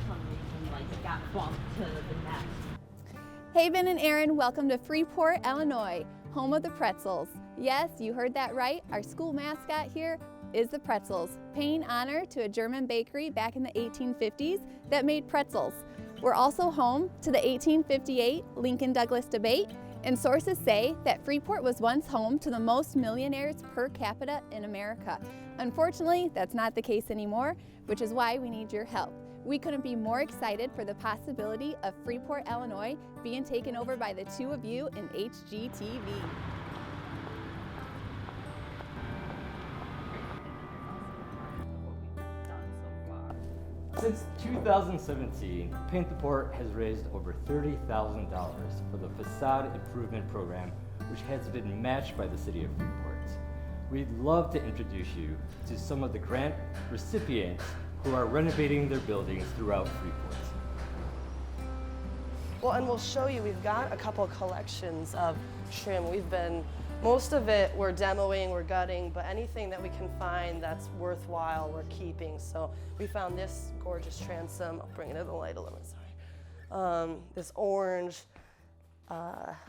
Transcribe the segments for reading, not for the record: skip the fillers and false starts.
some reason, like, got bumped to the next. Haven and Aaron, welcome to Freeport, Illinois, home of the pretzels. Yes, you heard that right. Our school mascot here is the pretzels, paying honor to a German bakery back in the 1850s that made pretzels. We're also home to the 1858 Lincoln-Douglas debate, and sources say that Freeport was once home to the most millionaires per capita in America. Unfortunately, that's not the case anymore, which is why we need your help. We couldn't be more excited for the possibility of Freeport, Illinois being taken over by the two of you in HGTV. Since 2017, Paint the Port has raised over $30,000 for the facade improvement program, which has been matched by the City of Freeport. We'd love to introduce you to some of the grant recipients who are renovating their buildings throughout Freeport. Well, and we'll show you, we've got a couple of collections of trim. Most of it we're demoing, we're gutting, but anything that we can find that's worthwhile, we're keeping. So we found this gorgeous transom. I'll bring it to the light a little bit, sorry. This orange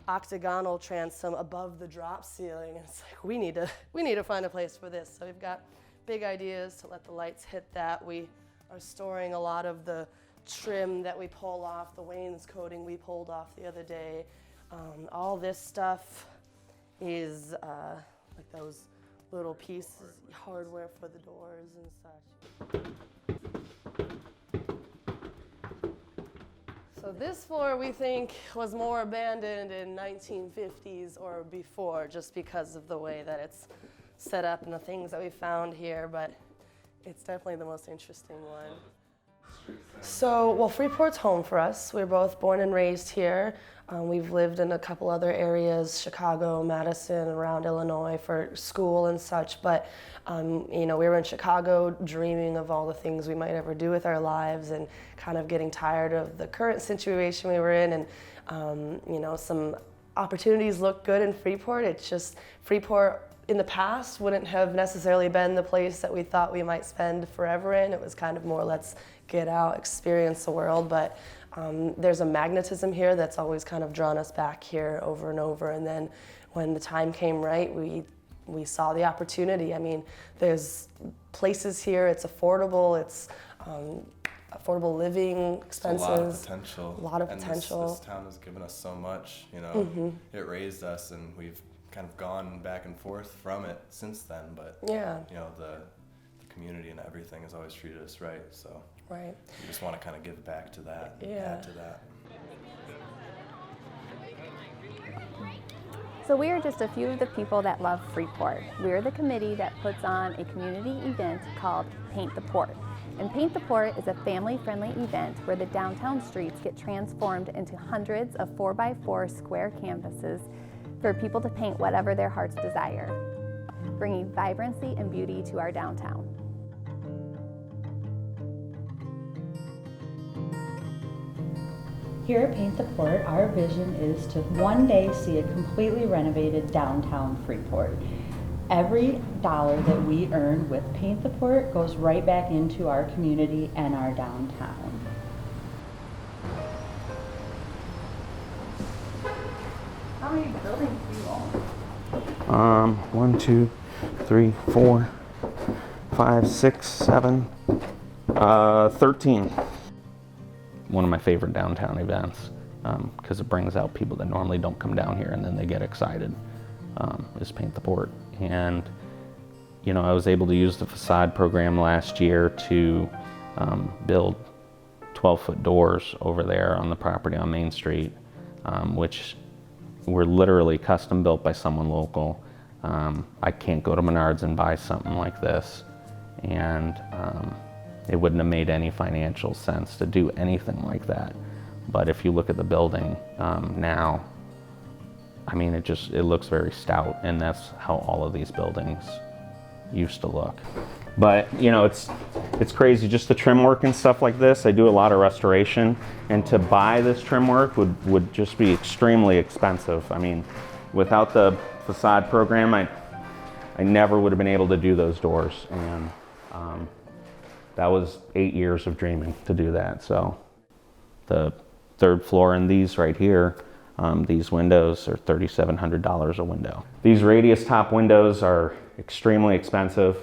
octagonal transom above the drop ceiling. And it's like, we need to find a place for this. So we've got big ideas to let the lights hit that. We are storing a lot of the trim that we pull off, the wainscoting we pulled off the other day. All this stuff is like those little pieces, hardware for the doors and such. So this floor we think was more abandoned in 1950s or before, just because of the way that it's set up and the things that we found here, but it's definitely the most interesting one. So, well, Freeport's home for us. We're both born and raised here. We've lived in a couple other areas, Chicago, Madison, around Illinois for school and such, but you know, we were in Chicago dreaming of all the things we might ever do with our lives and kind of getting tired of the current situation we were in, and you know, some opportunities look good in Freeport. It's just Freeport in the past wouldn't have necessarily been the place that we thought we might spend forever in. It was kind of more, let's get out, experience the world, but there's a magnetism here that's always kind of drawn us back here over and over. And then when the time came right, we saw the opportunity. I mean, there's places here, it's affordable, it's affordable living expenses. A lot of potential. A lot of potential. This town has given us so much, you know. It raised us, and we've kind of gone back and forth from it since then, but yeah, you know, the community and everything has always treated us right, so right. We just want to kind of give back to that, and add to that. So we are just a few of the people that love Freeport. We're the committee that puts on a community event called Paint the Port. And Paint the Port is a family-friendly event where the downtown streets get transformed into hundreds of 4x4 square canvases for people to paint whatever their hearts desire, bringing vibrancy and beauty to our downtown. Here at Paint the Port, our vision is to one day see a completely renovated downtown Freeport. Every dollar that we earn with Paint the Port goes right back into our community and our downtown. How many buildings do you own? 1, 2, 3, 4, 5, 6, 7, 13. One of my favorite downtown events, because it brings out people that normally don't come down here and then they get excited, is Paint the Port. And you know, I was able to use the facade program last year to build 12-foot doors over there on the property on Main Street, which were literally custom built by someone local. I can't go to Menards and buy something like this, and it wouldn't have made any financial sense to do anything like that. But if you look at the building now, I mean, it looks very stout, and that's how all of these buildings used to look. But you know, it's crazy, just the trim work and stuff like this. I do a lot of restoration, and to buy this trim work would just be extremely expensive. I mean, without the facade program, I never would have been able to do those doors. And That was 8 years of dreaming to do that. So the third floor and these right here, these windows are $3,700 a window. These radius top windows are extremely expensive.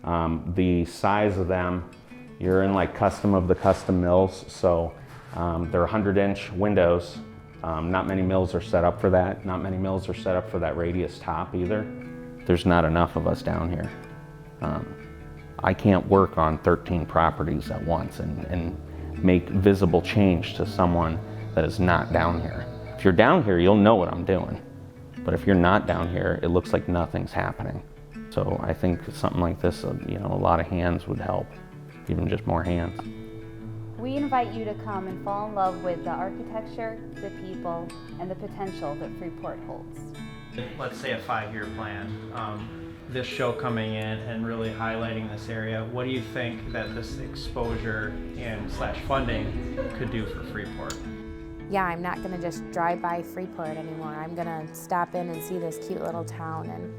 The size of them, you're in like custom of the custom mills, so they're 100-inch windows. Not many mills are set up for that. Not many mills are set up for that radius top either. There's not enough of us down here. I can't work on 13 properties at once and make visible change to someone that is not down here. If you're down here, you'll know what I'm doing. But if you're not down here, it looks like nothing's happening. So I think something like this, you know, a lot of hands would help, even just more hands. We invite you to come and fall in love with the architecture, the people, and the potential that Freeport holds. Let's say a 5-year plan. This show coming in and really highlighting this area, what do you think that this exposure and / funding could do for Freeport? Yeah, I'm not gonna just drive by Freeport anymore. I'm gonna stop in and see this cute little town and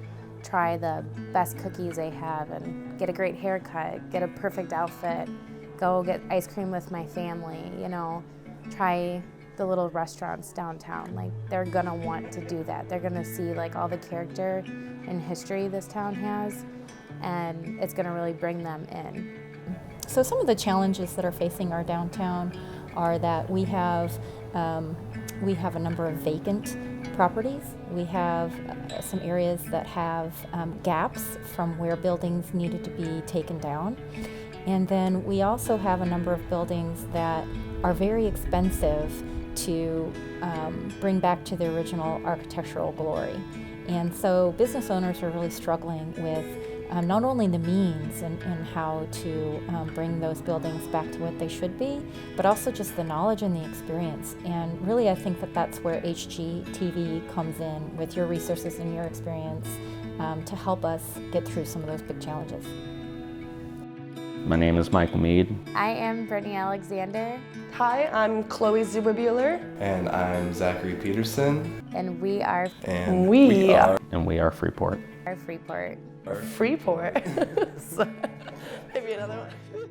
try the best cookies they have and get a great haircut, get a perfect outfit, go get ice cream with my family, you know, try the little restaurants downtown. Like, they're gonna want to do that. They're gonna see like all the character and history this town has, and it's gonna really bring them in. So some of the challenges that are facing our downtown are that we have a number of vacant properties. We have some areas that have gaps from where buildings needed to be taken down. And then we also have a number of buildings that are very expensive to bring back to the original architectural glory. And so business owners are really struggling with not only the means and how to bring those buildings back to what they should be, but also just the knowledge and the experience. And really, I think that that's where HGTV comes in with your resources and your experience to help us get through some of those big challenges. My name is Michael Mead. I am Brittany Alexander. Hi, I'm Chloe Zuberbuehler. And I'm Zachary Peterson. And we are And We are And we are Freeport. Freeport. Freeport. Maybe another one.